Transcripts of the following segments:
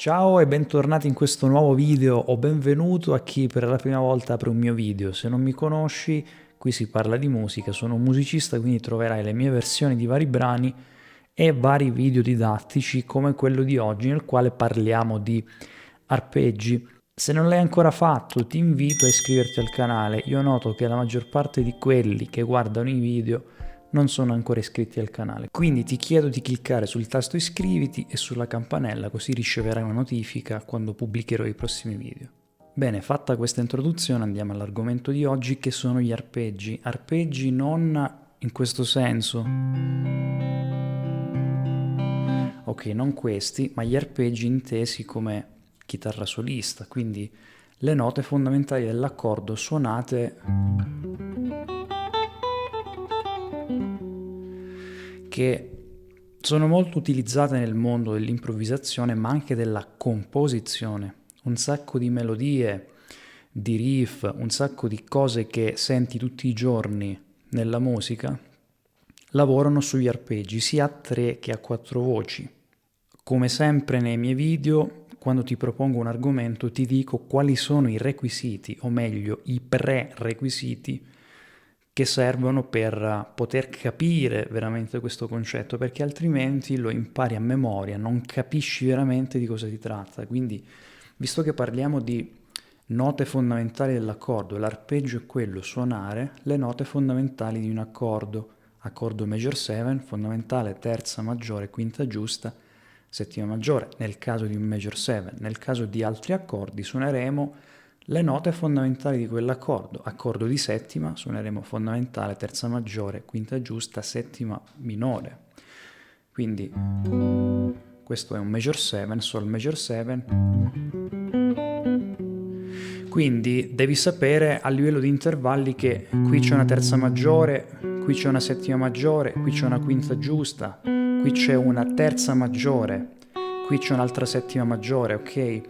Ciao e bentornati in questo nuovo video o benvenuto a chi per la prima volta apre un mio video. Se non mi conosci, qui si parla di musica, sono un musicista, quindi troverai le mie versioni di vari brani e vari video didattici come quello di oggi nel quale parliamo di arpeggi. Se non l'hai ancora fatto, ti invito a iscriverti al canale. Io noto che la maggior parte di quelli che guardano i video non sono ancora iscritti al canale. Quindi ti chiedo di cliccare sul tasto iscriviti e sulla campanella, così riceverai una notifica quando pubblicherò i prossimi video. Bene, fatta questa introduzione andiamo all'argomento di oggi, che sono gli arpeggi. Arpeggi non in questo senso, ok, non questi, ma gli arpeggi intesi come chitarra solista, quindi le note fondamentali dell'accordo suonate che sono molto utilizzate nel mondo dell'improvvisazione, ma anche della composizione. Un sacco di melodie, di riff, un sacco di cose che senti tutti i giorni nella musica lavorano sugli arpeggi, sia a 3 che a 4 voci. Come sempre nei miei video, quando ti propongo un argomento, ti dico quali sono i requisiti, o meglio, i prerequisiti che servono per poter capire veramente questo concetto, perché altrimenti lo impari a memoria, non capisci veramente di cosa si tratta. Quindi, visto che parliamo di note fondamentali dell'accordo, l'arpeggio è quello, suonare le note fondamentali di un accordo major 7, fondamentale, terza maggiore, quinta giusta, settima maggiore, nel caso di un major 7. Nel caso di altri accordi suoneremo le note fondamentali di quell'accordo. Accordo di settima, suoneremo fondamentale, terza maggiore, quinta giusta, settima minore. Quindi questo è un major 7, sol major 7. Quindi devi sapere a livello di intervalli che qui c'è una terza maggiore, qui c'è una settima maggiore, qui c'è una quinta giusta, qui c'è una terza maggiore, qui c'è un'altra settima maggiore, ok?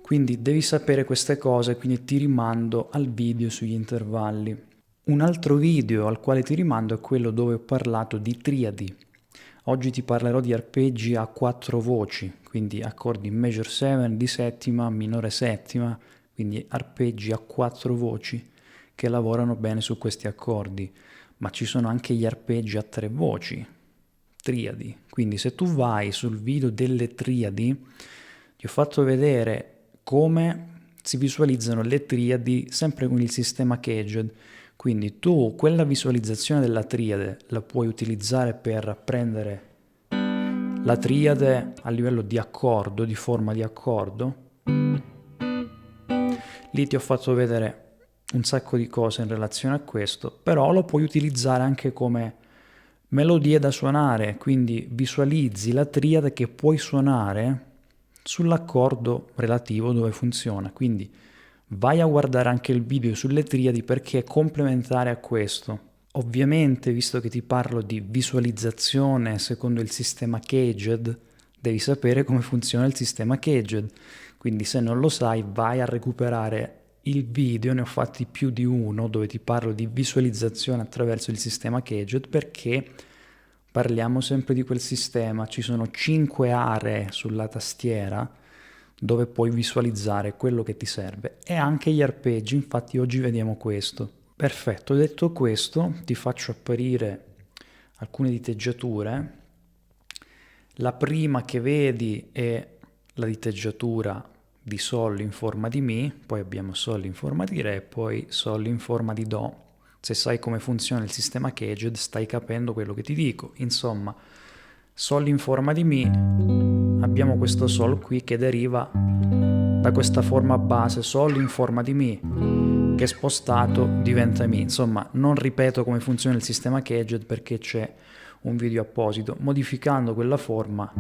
Quindi devi sapere queste cose, quindi ti rimando al video sugli intervalli. Un altro video al quale ti rimando è quello dove ho parlato di triadi. Oggi ti parlerò di arpeggi a 4 voci, quindi accordi major 7 di settima, minore settima, quindi arpeggi a 4 voci che lavorano bene su questi accordi. Ma ci sono anche gli arpeggi a 3 voci, triadi. Quindi se tu vai sul video delle triadi, ti ho fatto vedere come si visualizzano le triadi sempre con il sistema Caged. Quindi tu quella visualizzazione della triade la puoi utilizzare per prendere la triade a livello di accordo, di forma di accordo. Lì ti ho fatto vedere un sacco di cose in relazione a questo, però lo puoi utilizzare anche come melodie da suonare, quindi visualizzi la triade che puoi suonare sull'accordo relativo dove funziona. Quindi vai a guardare anche il video sulle triadi perché è complementare a questo. Ovviamente, visto che ti parlo di visualizzazione secondo il sistema Caged, devi sapere come funziona il sistema Caged. Quindi se non lo sai, vai a recuperare il video, ne ho fatti più di uno, dove ti parlo di visualizzazione attraverso il sistema Caged, perché parliamo sempre di quel sistema. Ci sono 5 aree sulla tastiera dove puoi visualizzare quello che ti serve e anche gli arpeggi, infatti oggi vediamo questo. Perfetto, detto questo ti faccio apparire alcune diteggiature. La prima che vedi è la diteggiatura di Sol in forma di Mi, poi abbiamo Sol in forma di Re, poi Sol in forma di Do. Se sai come funziona il sistema Caged stai capendo quello che ti dico. Insomma, Sol in forma di Mi, abbiamo questo Sol qui che deriva da questa forma base, Sol in forma di Mi, che spostato diventa Mi. Insomma, non ripeto come funziona il sistema Caged perché c'è un video apposito. Modificando quella forma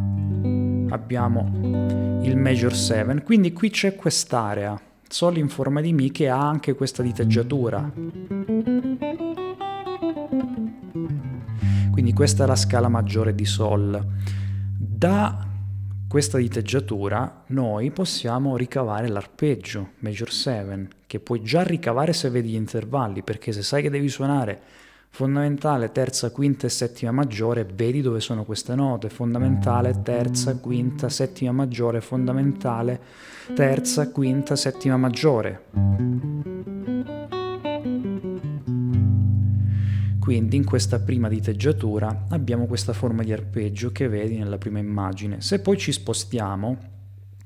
abbiamo il major 7, quindi qui c'è quest'area, Sol in forma di Mi, che ha anche questa diteggiatura. Quindi questa è la scala maggiore di Sol. Da questa diteggiatura noi possiamo ricavare l'arpeggio major 7, che puoi già ricavare se vedi gli intervalli, perché se sai che devi suonare fondamentale, terza, quinta e settima maggiore, vedi dove sono queste note, fondamentale, terza, quinta, settima maggiore, fondamentale, terza, quinta, settima maggiore. Quindi in questa prima diteggiatura abbiamo questa forma di arpeggio che vedi nella prima immagine. Se poi ci spostiamo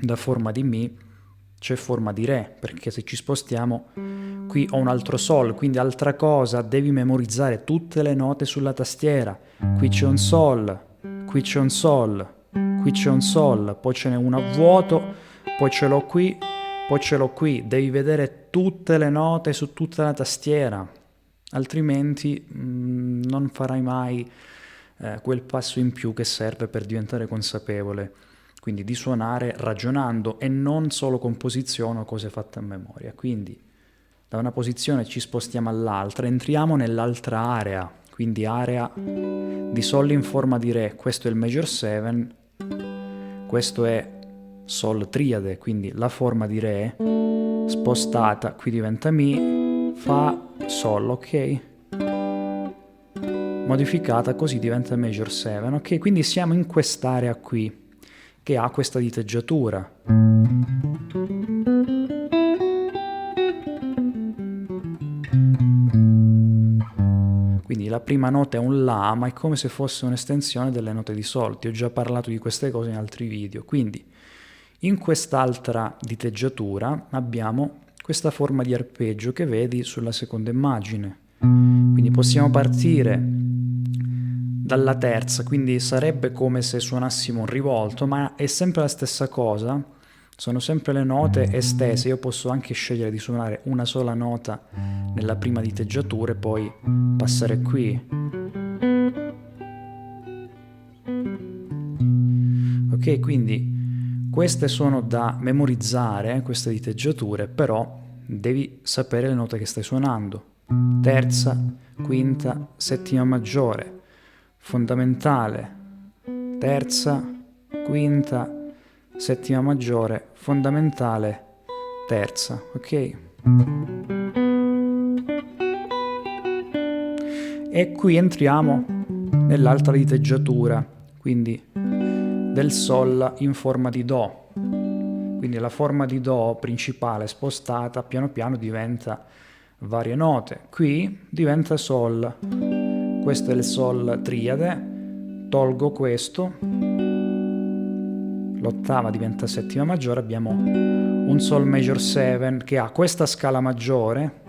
da forma di Mi, c'è forma di Re, perché se ci spostiamo qui ho un altro Sol, quindi altra cosa, devi memorizzare tutte le note sulla tastiera. Qui c'è un Sol, qui c'è un Sol, qui c'è un Sol, poi ce n'è uno a vuoto, poi ce l'ho qui, poi ce l'ho qui. Devi vedere tutte le note su tutta la tastiera, altrimenti non farai mai quel passo in più che serve per diventare consapevole, quindi di suonare ragionando e non solo con posizione o cose fatte a memoria. Quindi da una posizione ci spostiamo all'altra, entriamo nell'altra area, quindi area di Sol in forma di Re, questo è il major 7, questo è Sol triade, quindi la forma di Re spostata, qui diventa Mi, Fa, Sol, ok? Modificata, così diventa major 7, ok? Quindi siamo in quest'area qui, che ha questa diteggiatura. Quindi la prima nota è un La, ma è come se fosse un'estensione delle note di Sol. Ti ho già parlato di queste cose in altri video. Quindi in quest'altra diteggiatura abbiamo questa forma di arpeggio che vedi sulla seconda immagine. Quindi possiamo partire dalla terza, quindi sarebbe come se suonassimo un rivolto, ma è sempre la stessa cosa, sono sempre le note estese. Io posso anche scegliere di suonare una sola nota nella prima diteggiatura e poi passare qui. Ok, quindi queste sono da memorizzare, queste diteggiature, però devi sapere le note che stai suonando. Terza, quinta, settima maggiore, fondamentale, terza, quinta, settima maggiore, fondamentale, terza, ok? E qui entriamo nell'altra diteggiatura, quindi del Sol in forma di Do. Quindi la forma di Do principale spostata piano piano diventa varie note. Qui diventa Sol. Questo è il Sol triade, tolgo questo, l'ottava diventa settima maggiore, abbiamo un Sol major 7 che ha questa scala maggiore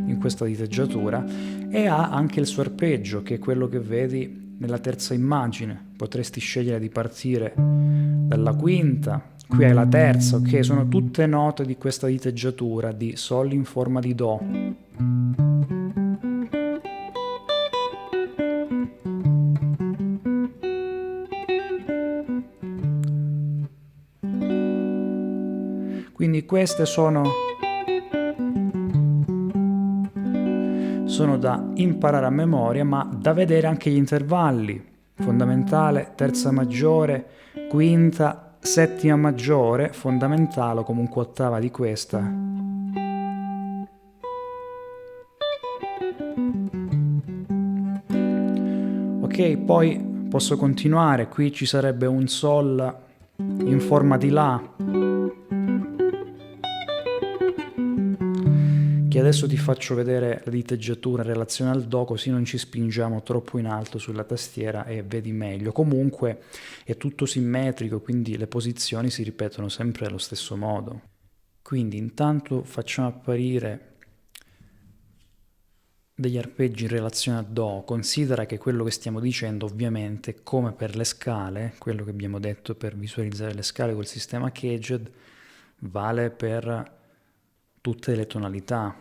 in questa diteggiatura e ha anche il suo arpeggio, che è quello che vedi nella terza immagine. Potresti scegliere di partire dalla quinta, qui hai la terza, ok? Sono tutte note di questa diteggiatura di Sol in forma di Do. Quindi queste sono da imparare a memoria, ma da vedere anche gli intervalli. Fondamentale, terza maggiore, quinta, settima maggiore, fondamentale o comunque ottava di questa. Ok, poi posso continuare, qui ci sarebbe un Sol in forma di La, che adesso ti faccio vedere la diteggiatura in relazione al Do, così non ci spingiamo troppo in alto sulla tastiera e vedi meglio. Comunque è tutto simmetrico, quindi le posizioni si ripetono sempre allo stesso modo. Quindi intanto facciamo apparire degli arpeggi in relazione a Do. Considera che quello che stiamo dicendo, ovviamente, come per le scale, quello che abbiamo detto per visualizzare le scale col sistema Caged, vale per tutte le tonalità.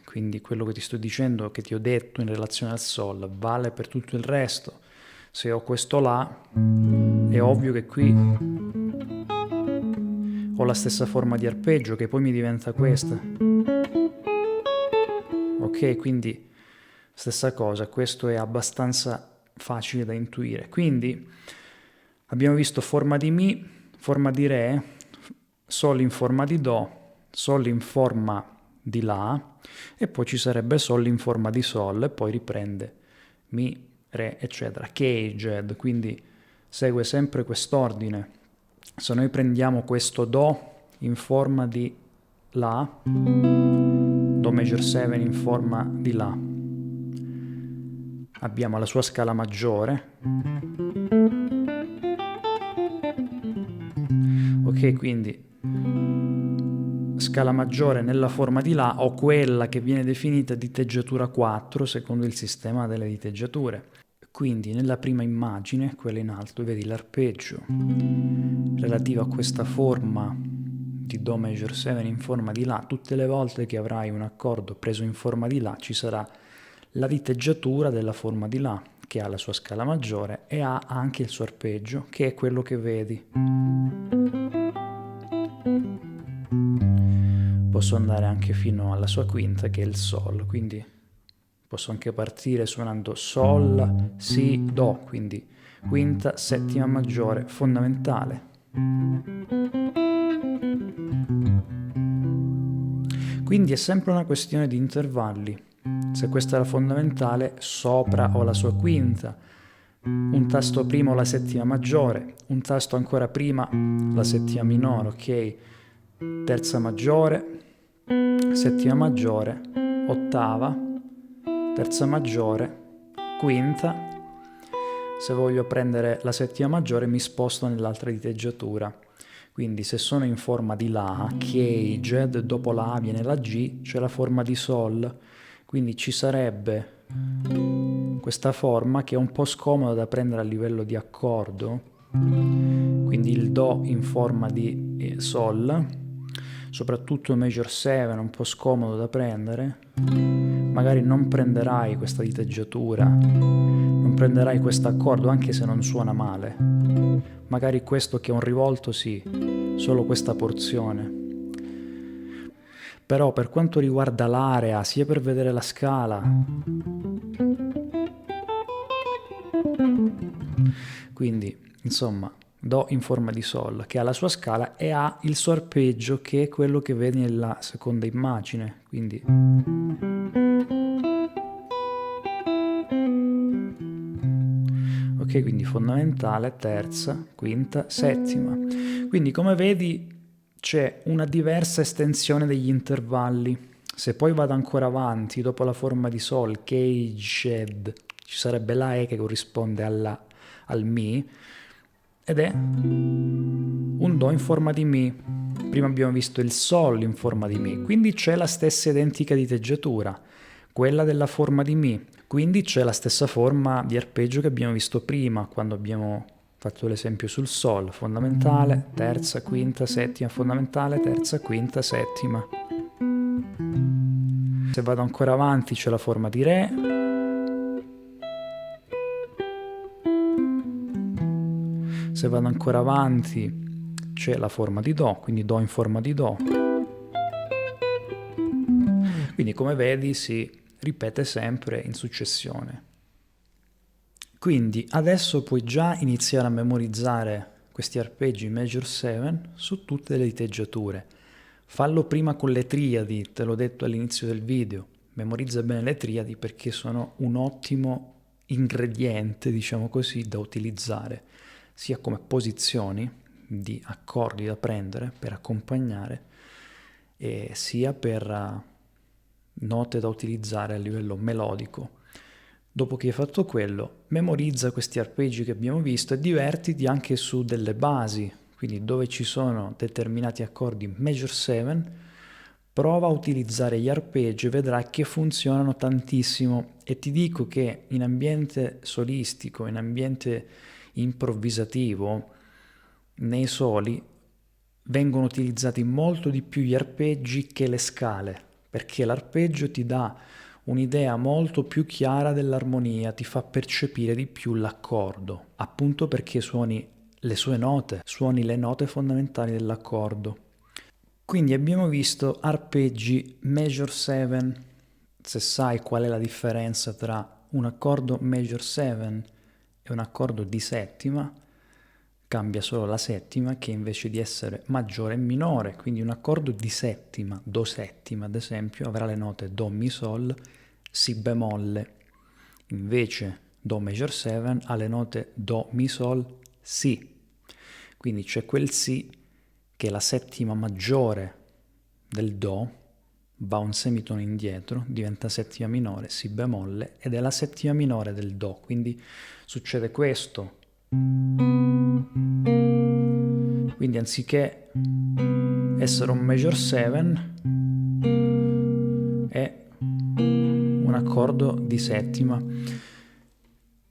Quindi quello che ti sto dicendo, che ti ho detto in relazione al Sol, vale per tutto il resto. Se ho questo La, è ovvio che qui ho la stessa forma di arpeggio, che poi mi diventa questa. Ok, quindi stessa cosa, questo è abbastanza facile da intuire. Quindi abbiamo visto forma di Mi, forma di Re, Sol in forma di Do, Sol in forma di La, e poi ci sarebbe Sol in forma di Sol, e poi riprende Mi, Re, eccetera, che-Aged, quindi segue sempre quest'ordine. Se noi prendiamo questo Do in forma di La, Do major 7 in forma di La, abbiamo la sua scala maggiore, ok, quindi scala maggiore nella forma di La, o quella che viene definita diteggiatura 4 secondo il sistema delle diteggiature. Quindi nella prima immagine, quella in alto, vedi l'arpeggio relativo a questa forma di Do major 7 in forma di La. Tutte le volte che avrai un accordo preso in forma di La ci sarà la diteggiatura della forma di La, che ha la sua scala maggiore e ha anche il suo arpeggio, che è quello che vedi. Posso andare anche fino alla sua quinta, che è il Sol, quindi posso anche partire suonando Sol, Si, Do, quindi quinta, settima maggiore, fondamentale. Quindi è sempre una questione di intervalli. Se questa è la fondamentale, sopra ho la sua quinta, un tasto prima ho la settima maggiore, un tasto ancora prima la settima minore, ok? Terza maggiore, settima maggiore, ottava, terza maggiore, quinta. Se voglio prendere la settima maggiore mi sposto nell'altra diteggiatura. Quindi se sono in forma di La, che-Aged, dopo la A viene la G, c'è la forma di Sol. Quindi ci sarebbe questa forma che è un po' scomoda da prendere a livello di accordo. Quindi il Do in forma di Sol, soprattutto major 7, un po' scomodo da prendere. Magari non prenderai questa diteggiatura, non prenderai questo accordo anche se non suona male. Magari questo che è un rivolto sì, solo questa porzione. Però per quanto riguarda l'area, sia per vedere la scala, quindi insomma Do in forma di Sol, che ha la sua scala e ha il suo arpeggio, che è quello che vedi nella seconda immagine. Quindi ok, quindi fondamentale, terza, quinta, settima. Quindi come vedi c'è una diversa estensione degli intervalli. Se poi vado ancora avanti, dopo la forma di Sol, che-Aged, ci sarebbe la E che corrisponde al Mi, ed è un Do in forma di Mi. Prima abbiamo visto il Sol in forma di Mi, quindi c'è la stessa identica diteggiatura, quella della forma di Mi, quindi c'è la stessa forma di arpeggio che abbiamo visto prima, quando abbiamo fatto l'esempio sul Sol, fondamentale, terza, quinta, settima, fondamentale, terza, quinta, settima. Se vado ancora avanti c'è la forma di Re, se vado ancora avanti c'è la forma di Do, quindi Do in forma di Do. Quindi come vedi si ripete sempre in successione. Quindi adesso puoi già iniziare a memorizzare questi arpeggi major 7 su tutte le diteggiature. Fallo prima con le triadi, te l'ho detto all'inizio del video. Memorizza bene le triadi perché sono un ottimo ingrediente, diciamo così, da utilizzare, sia come posizioni di accordi da prendere per accompagnare, e sia per note da utilizzare a livello melodico. Dopo che hai fatto quello, memorizza questi arpeggi che abbiamo visto e divertiti anche su delle basi, quindi dove ci sono determinati accordi major 7, prova a utilizzare gli arpeggi e vedrai che funzionano tantissimo. E ti dico che in ambiente solistico, in ambiente improvvisativo, nei soli vengono utilizzati molto di più gli arpeggi che le scale, perché l'arpeggio ti dà un'idea molto più chiara dell'armonia, ti fa percepire di più l'accordo, appunto perché suoni le sue note, suoni le note fondamentali dell'accordo. Quindi abbiamo visto arpeggi major 7. Se sai qual è la differenza tra un accordo major 7 e un accordo di settima, cambia solo la settima, che invece di essere maggiore è minore, quindi un accordo di settima, do settima ad esempio, avrà le note do, mi, sol, si bemolle, invece do major 7 ha le note do, mi, sol, si, quindi c'è quel si che è la settima maggiore del do, va un semitono indietro, diventa settima minore, si bemolle, ed è la settima minore del do, quindi succede questo. Quindi anziché essere un major 7 è un accordo di settima,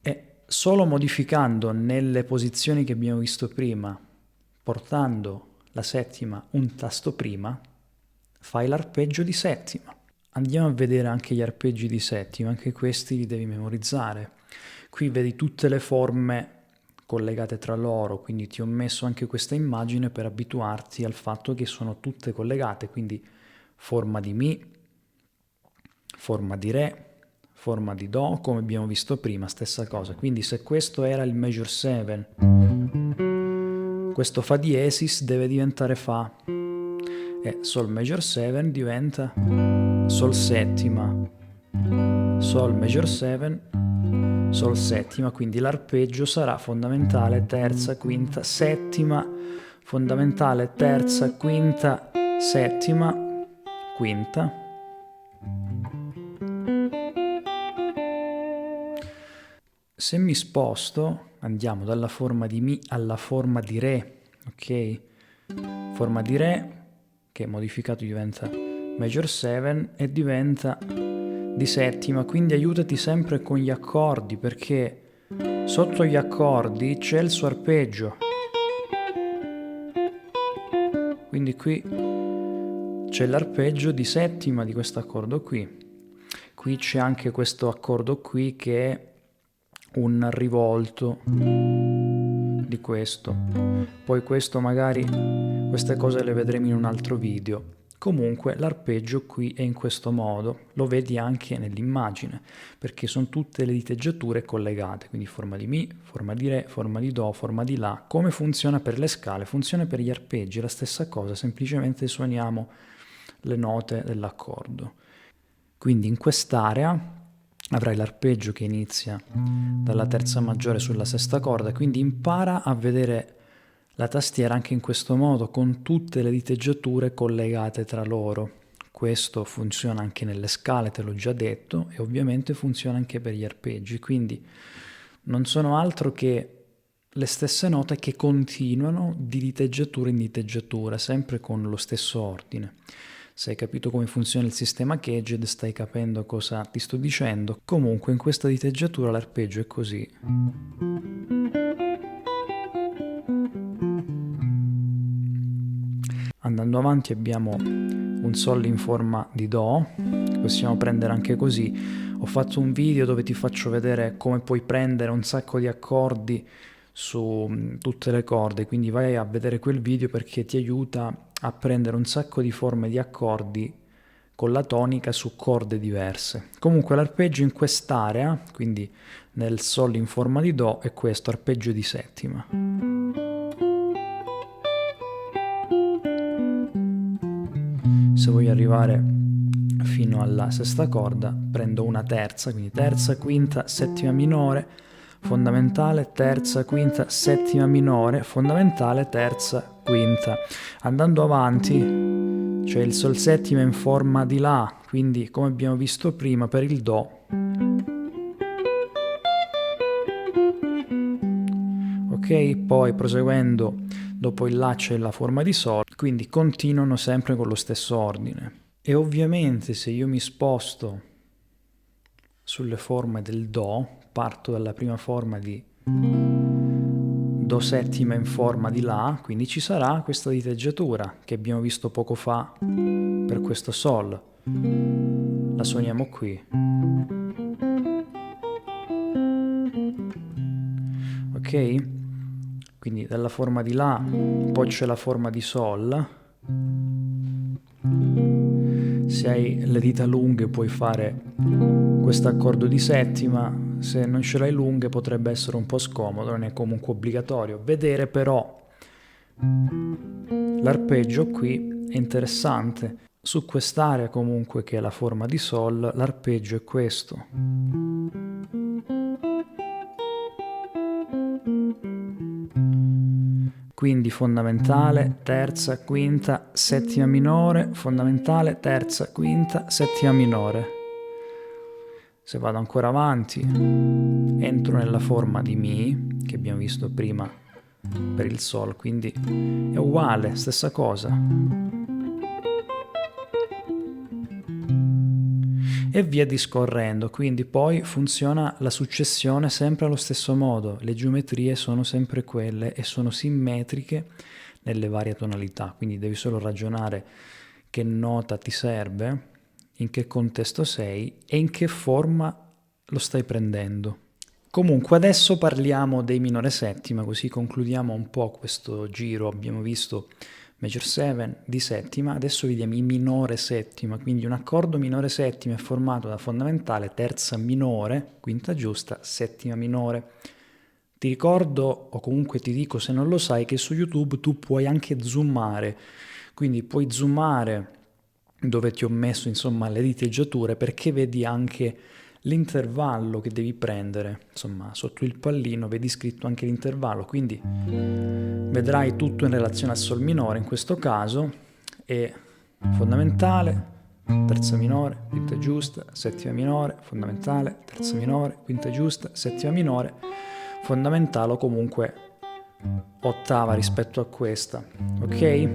e solo modificando nelle posizioni che abbiamo visto prima, portando la settima un tasto prima, fai l'arpeggio di settima. Andiamo a vedere anche gli arpeggi di settima, anche questi li devi memorizzare. Qui vedi tutte le forme collegate tra loro, quindi ti ho messo anche questa immagine per abituarti al fatto che sono tutte collegate, quindi forma di mi, forma di re, forma di do, come abbiamo visto prima, stessa cosa. Quindi se questo era il major 7, questo fa diesis deve diventare fa, e sol major 7 diventa sol settima, sol major 7, sol settima, quindi l'arpeggio sarà fondamentale, terza, quinta, settima, fondamentale, terza, quinta, settima, quinta. Se mi sposto, andiamo dalla forma di mi alla forma di re, ok? Forma di re, che modificato diventa major 7 e diventa di settima, quindi aiutati sempre con gli accordi, perché sotto gli accordi c'è il suo arpeggio. Quindi qui c'è l'arpeggio di settima di questo accordo qui. Qui c'è anche questo accordo qui che è un rivolto di questo. Poi questo magari, queste cose le vedremo in un altro video. Comunque l'arpeggio qui è in questo modo, lo vedi anche nell'immagine, perché sono tutte le diteggiature collegate, quindi forma di mi, forma di re, forma di do, forma di la. Come funziona per le scale? Funziona per gli arpeggi, è la stessa cosa, semplicemente suoniamo le note dell'accordo. Quindi in quest'area avrai l'arpeggio che inizia dalla terza maggiore sulla sesta corda, quindi impara a vedere la tastiera anche in questo modo, con tutte le diteggiature collegate tra loro. Questo funziona anche nelle scale, te l'ho già detto, e ovviamente funziona anche per gli arpeggi, quindi non sono altro che le stesse note che continuano di diteggiatura in diteggiatura, sempre con lo stesso ordine. Se hai capito come funziona il sistema Caged, stai capendo cosa ti sto dicendo. Comunque in questa diteggiatura l'arpeggio è così. Andando avanti abbiamo un sol in forma di do, che possiamo prendere anche così. Ho fatto un video dove ti faccio vedere come puoi prendere un sacco di accordi su tutte le corde, quindi vai a vedere quel video perché ti aiuta a prendere un sacco di forme di accordi con la tonica su corde diverse. Comunque l'arpeggio in quest'area, quindi nel sol in forma di do, è questo, arpeggio di settima. Se voglio arrivare fino alla sesta corda prendo una terza, quindi terza, quinta, settima minore, fondamentale, terza, quinta, settima minore, fondamentale, terza, quinta. Andando avanti c'è il sol settima in forma di la, quindi come abbiamo visto prima per il do. Ok, poi proseguendo dopo il la c'è la forma di sol, quindi continuano sempre con lo stesso ordine. E ovviamente se io mi sposto sulle forme del do, parto dalla prima forma di do settima in forma di la, quindi ci sarà questa diteggiatura che abbiamo visto poco fa per questo sol. La suoniamo qui. Ok? Quindi dalla forma di la, poi c'è la forma di sol. Se hai le dita lunghe puoi fare questo accordo di settima, se non ce l'hai lunghe potrebbe essere un po' scomodo, non è comunque obbligatorio. Vedere però l'arpeggio qui è interessante. Su quest'area comunque che è la forma di Sol, l'arpeggio è questo. Quindi fondamentale, terza, quinta, settima minore, fondamentale, terza, quinta, settima minore. Se vado ancora avanti, entro nella forma di Mi, che abbiamo visto prima per il Sol, quindi è uguale, stessa cosa. E via discorrendo, quindi poi funziona la successione sempre allo stesso modo, le geometrie sono sempre quelle e sono simmetriche nelle varie tonalità, quindi devi solo ragionare che nota ti serve, in che contesto sei e in che forma lo stai prendendo. Comunque adesso parliamo dei minore settima, così concludiamo un po' questo giro. Abbiamo visto Major 7 di settima, adesso vediamo i minore settima, quindi un accordo minore settima è formato da fondamentale, terza minore, quinta giusta, settima minore. Ti ricordo, o comunque ti dico se non lo sai, che su YouTube tu puoi anche zoomare, quindi puoi zoomare dove ti ho messo insomma le diteggiature, perché vedi anche l'intervallo che devi prendere, insomma sotto il pallino vedi scritto anche l'intervallo, quindi vedrai tutto in relazione al Sol minore in questo caso, e fondamentale, terza minore, quinta giusta, settima minore, fondamentale, terza minore, quinta giusta, settima minore, fondamentale o comunque ottava rispetto a questa, ok?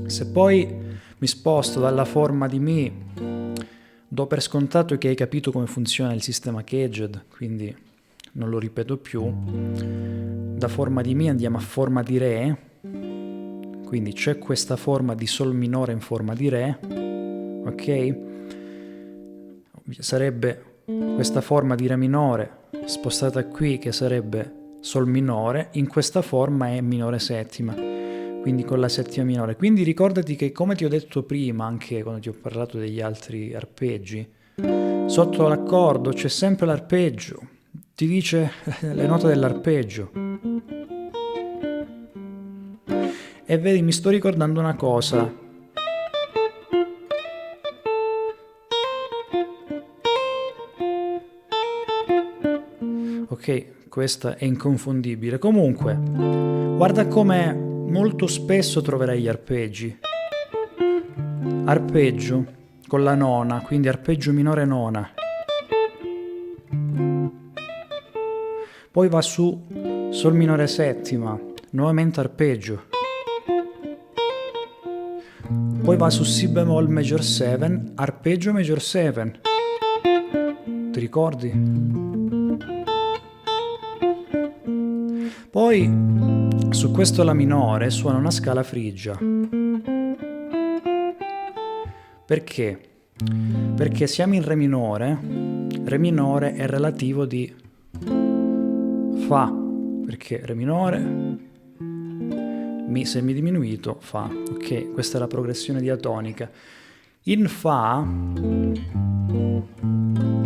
Se poi mi sposto dalla forma di Mi, do per scontato che hai capito come funziona il sistema Caged, quindi non lo ripeto più. Da forma di Mi andiamo a forma di Re, quindi c'è questa forma di Sol minore in forma di Re, ok? Sarebbe questa forma di Re minore spostata qui che sarebbe Sol minore, in questa forma è minore settima, quindi con la settima minore. Quindi ricordati che, come ti ho detto prima, anche quando ti ho parlato degli altri arpeggi, sotto l'accordo c'è sempre l'arpeggio, ti dice le note dell'arpeggio. E vedi, mi sto ricordando una cosa. Ok, questa è inconfondibile. Comunque, guarda come molto spesso troverai gli arpeggi. Arpeggio con la nona, quindi arpeggio minore nona. Poi va su Sol minore settima, nuovamente arpeggio. Poi va su Si bemoll major 7, arpeggio major 7. Ti ricordi? Poi su questo La minore suona una scala frigia. Perché? Perché siamo in Re minore è relativo di Fa, perché Re minore, Mi semidiminuito, Fa, ok? Questa è la progressione diatonica. In Fa,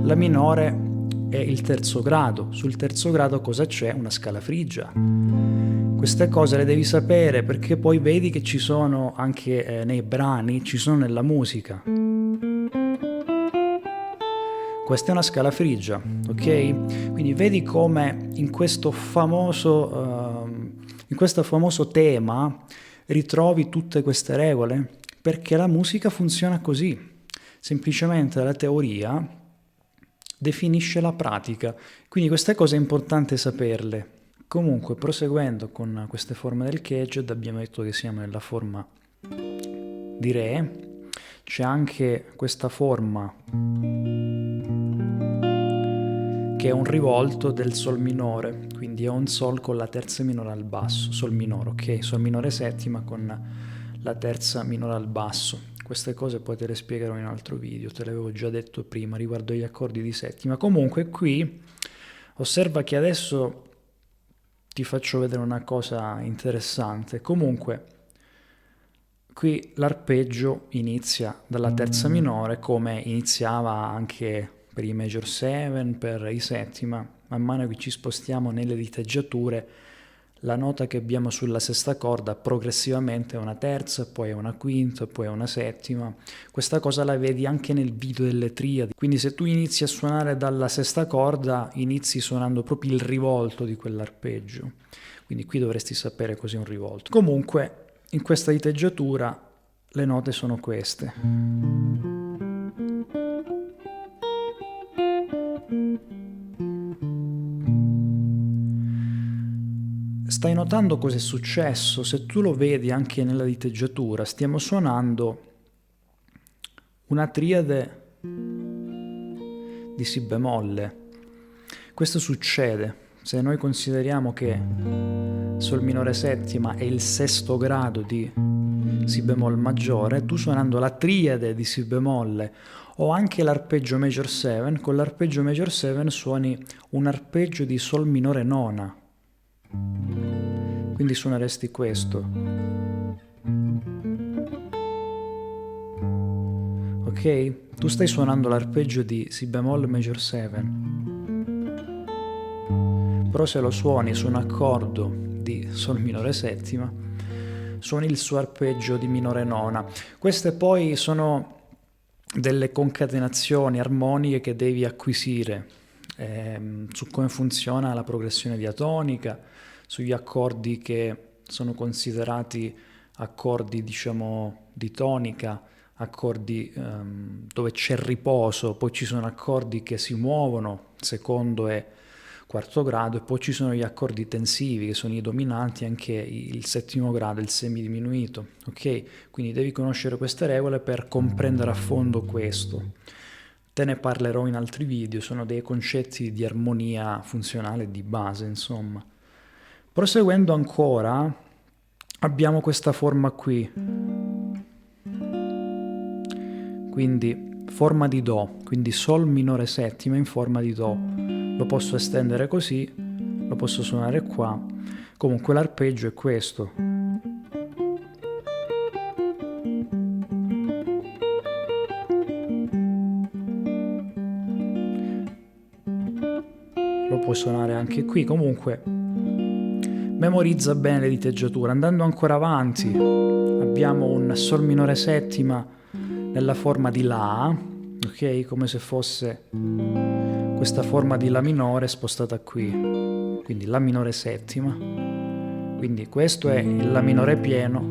La minore è il terzo grado. Sul terzo grado cosa c'è? Una scala frigia. Queste cose le devi sapere perché poi vedi che ci sono anche nei brani, ci sono nella musica. Questa è una scala frigia, ok? Quindi vedi come in questo famoso tema ritrovi tutte queste regole, perché la musica funziona così. Semplicemente la teoria definisce la pratica, quindi queste cose è importante saperle. Comunque, proseguendo con queste forme del Caged, abbiamo detto che siamo nella forma di Re, c'è anche questa forma che è un rivolto del Sol minore, quindi è un Sol con la terza minore al basso, Sol minore, ok? Sol minore settima con la terza minore al basso. Queste cose poi te le spiegherò in un altro video, te le avevo già detto prima riguardo agli accordi di settima. Comunque qui osserva che adesso ti faccio vedere una cosa interessante. Comunque qui l'arpeggio inizia dalla terza minore come iniziava anche per i major 7, per i settima, man mano che ci spostiamo nelle diteggiature, la nota che abbiamo sulla sesta corda progressivamente è una terza, poi è una quinta, poi è una settima. Questa cosa la vedi anche nel video delle triadi. Quindi se tu inizi a suonare dalla sesta corda, inizi suonando proprio il rivolto di quell'arpeggio. Quindi qui dovresti sapere cos'è un rivolto. Comunque, in questa diteggiatura le note sono queste. Stai notando cosa è successo? Se tu lo vedi anche nella diteggiatura, stiamo suonando una triade di Si bemolle. Questo succede se noi consideriamo che Sol minore settima è il sesto grado di Si bemolle maggiore, tu suonando la triade di Si bemolle o anche l'arpeggio major 7, con l'arpeggio major 7 suoni un arpeggio di Sol minore nona. Quindi suoneresti questo. Ok? Tu stai suonando l'arpeggio di Si bemolle major 7. Però se lo suoni su un accordo di Sol minore settima, suoni il suo arpeggio di minore nona. Queste poi sono delle concatenazioni armoniche che devi acquisire su come funziona la progressione diatonica, sugli accordi che sono considerati accordi, diciamo, di tonica, accordi dove c'è riposo, poi ci sono accordi che si muovono, secondo e quarto grado, e poi ci sono gli accordi tensivi, che sono i dominanti, anche il settimo grado, il semidiminuito, ok? Quindi devi conoscere queste regole per comprendere a fondo questo. Te ne parlerò in altri video, sono dei concetti di armonia funzionale di base, insomma. Proseguendo ancora, abbiamo questa forma qui, quindi forma di Do, quindi Sol minore settima in forma di Do. Lo posso estendere così, lo posso suonare qua, comunque l'arpeggio è questo. Lo puoi suonare anche qui, comunque memorizza bene le diteggiature. Andando ancora avanti abbiamo un Sol minore settima nella forma di La, ok? Come se fosse questa forma di La minore spostata qui, quindi La minore settima. Quindi questo è il La minore pieno,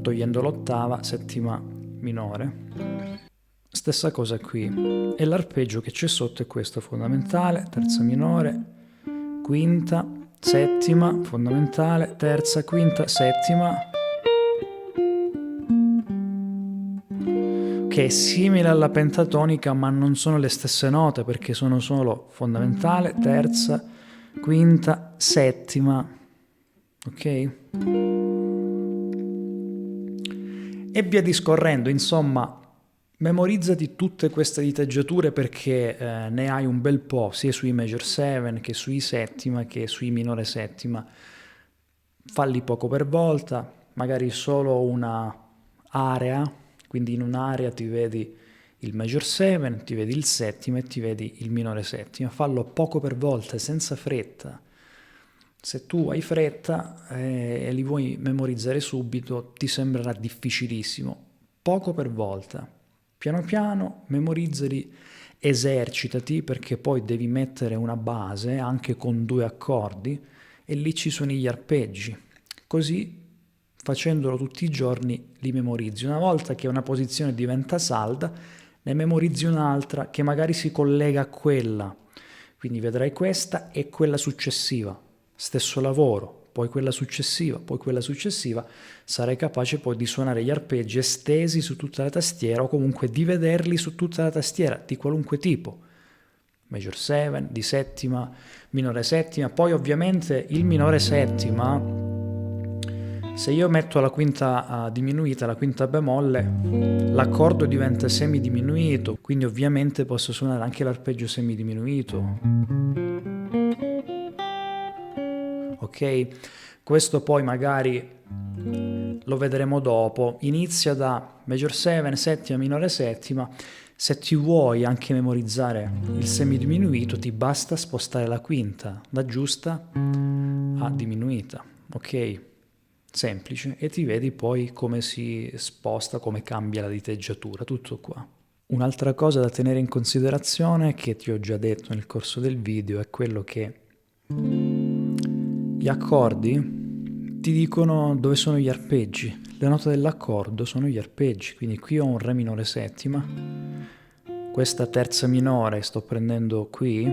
togliendo l'ottava, settima minore. Stessa cosa qui, e l'arpeggio che c'è sotto è questo, fondamentale, terza minore, quinta, settima, fondamentale, terza, quinta, settima, che è simile alla pentatonica ma non sono le stesse note perché sono solo fondamentale, terza, quinta, settima, ok? E via discorrendo, insomma. Memorizzati tutte queste diteggiature perché ne hai un bel po', sia sui major 7 che sui settima che sui minore settima. Falli poco per volta, magari solo una area, quindi in un'area ti vedi il major 7, ti vedi il settima e ti vedi il minore settima. Fallo poco per volta, senza fretta. Se tu hai fretta e li vuoi memorizzare subito, ti sembrerà difficilissimo. Poco per volta. Piano piano memorizzali, esercitati perché poi devi mettere una base anche con 2 accordi e lì ci sono gli arpeggi. Così, facendolo tutti i giorni, li memorizzi. Una volta che una posizione diventa salda, ne memorizzi un'altra che magari si collega a quella. Quindi vedrai questa e quella successiva. Stesso lavoro. Poi quella successiva, sarai capace poi di suonare gli arpeggi estesi su tutta la tastiera o comunque di vederli su tutta la tastiera di qualunque tipo. Major 7, di settima, minore settima, poi ovviamente il minore settima, se io metto la quinta diminuita, la quinta bemolle, l'accordo diventa semidiminuito, quindi ovviamente posso suonare anche l'arpeggio semidiminuito. Ok? Questo poi magari lo vedremo dopo. Inizia da major 7, settima, minore settima, Se ti vuoi anche memorizzare il semidiminuito, ti basta spostare la quinta da giusta a diminuita, ok? Semplice, e ti vedi poi come si sposta, come cambia la diteggiatura, tutto qua. Un'altra cosa da tenere in considerazione, che ti ho già detto nel corso del video, è quello che gli accordi ti dicono dove sono gli arpeggi. Le note dell'accordo sono gli arpeggi, quindi qui ho un Re minore settima, questa terza minore sto prendendo qui,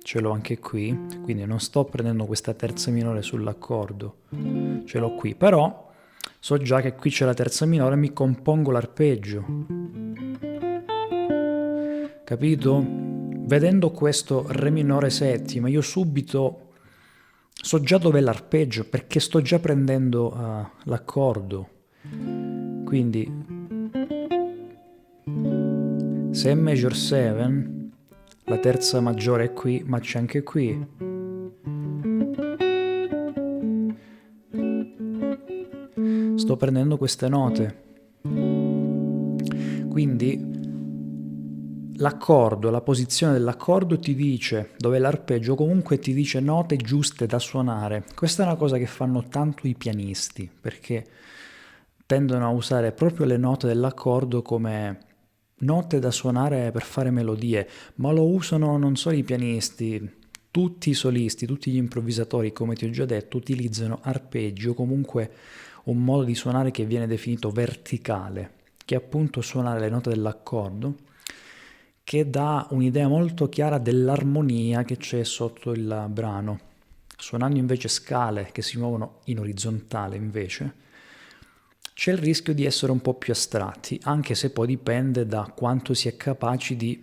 ce l'ho anche qui, quindi non sto prendendo questa terza minore sull'accordo, ce l'ho qui, però so già che qui c'è la terza minore e mi compongo l'arpeggio. Capito? Vedendo questo Re minore settima, io subito so già dov'è l'arpeggio perché sto già prendendo l'accordo. Quindi se è major 7, la terza maggiore è qui, ma c'è anche qui. Sto prendendo queste note. Quindi l'accordo, la posizione dell'accordo ti dice dove è l'arpeggio, comunque ti dice note giuste da suonare. Questa è una cosa che fanno tanto i pianisti, perché tendono a usare proprio le note dell'accordo come note da suonare per fare melodie, ma lo usano non solo i pianisti, tutti i solisti, tutti gli improvvisatori, come ti ho già detto, utilizzano arpeggi o comunque un modo di suonare che viene definito verticale, che è appunto suonare le note dell'accordo, che dà un'idea molto chiara dell'armonia che c'è sotto il brano. Suonando invece scale che si muovono in orizzontale invece, c'è il rischio di essere un po' più astratti, anche se poi dipende da quanto si è capaci di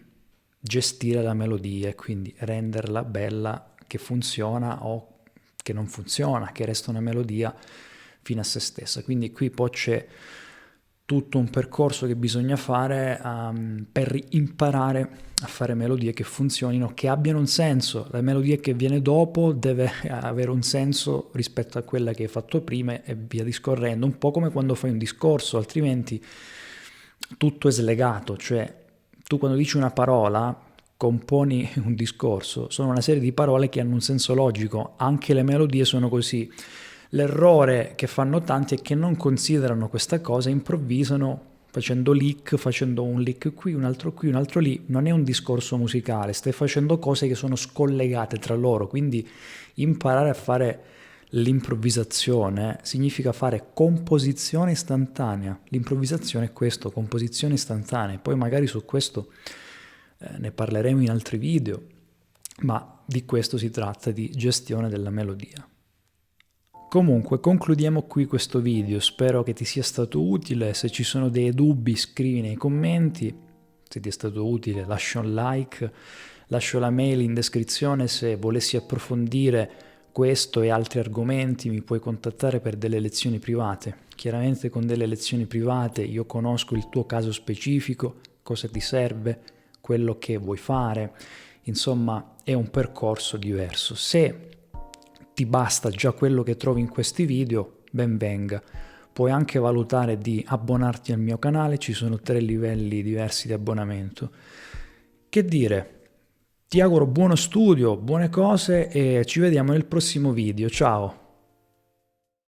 gestire la melodia e quindi renderla bella, che funziona o che non funziona, che resta una melodia fine a se stessa. Quindi qui poi c'è tutto un percorso che bisogna fare per imparare a fare melodie che funzionino, che abbiano un senso. La melodia che viene dopo deve avere un senso rispetto a quella che hai fatto prima e via discorrendo, un po' come quando fai un discorso, altrimenti tutto è slegato, cioè tu quando dici una parola componi un discorso, sono una serie di parole che hanno un senso logico, anche le melodie sono così. L'errore che fanno tanti è che non considerano questa cosa, improvvisano facendo lick, facendo un lick qui, un altro lì. Non è un discorso musicale, stai facendo cose che sono scollegate tra loro, quindi imparare a fare l'improvvisazione significa fare composizione istantanea. L'improvvisazione è questo, composizione istantanea. Poi magari su questo ne parleremo in altri video, ma di questo si tratta, di gestione della melodia. Comunque concludiamo qui questo video, spero che ti sia stato utile, se ci sono dei dubbi scrivi nei commenti, se ti è stato utile lascia un like, lascio la mail in descrizione se volessi approfondire questo e altri argomenti, mi puoi contattare per delle lezioni private. Chiaramente con delle lezioni private io conosco il tuo caso specifico, cosa ti serve, quello che vuoi fare, insomma è un percorso diverso. Se ti basta già quello che trovi in questi video, ben venga. Puoi anche valutare di abbonarti al mio canale, ci sono 3 livelli diversi di abbonamento. Che dire, ti auguro buono studio, buone cose e ci vediamo nel prossimo video, ciao!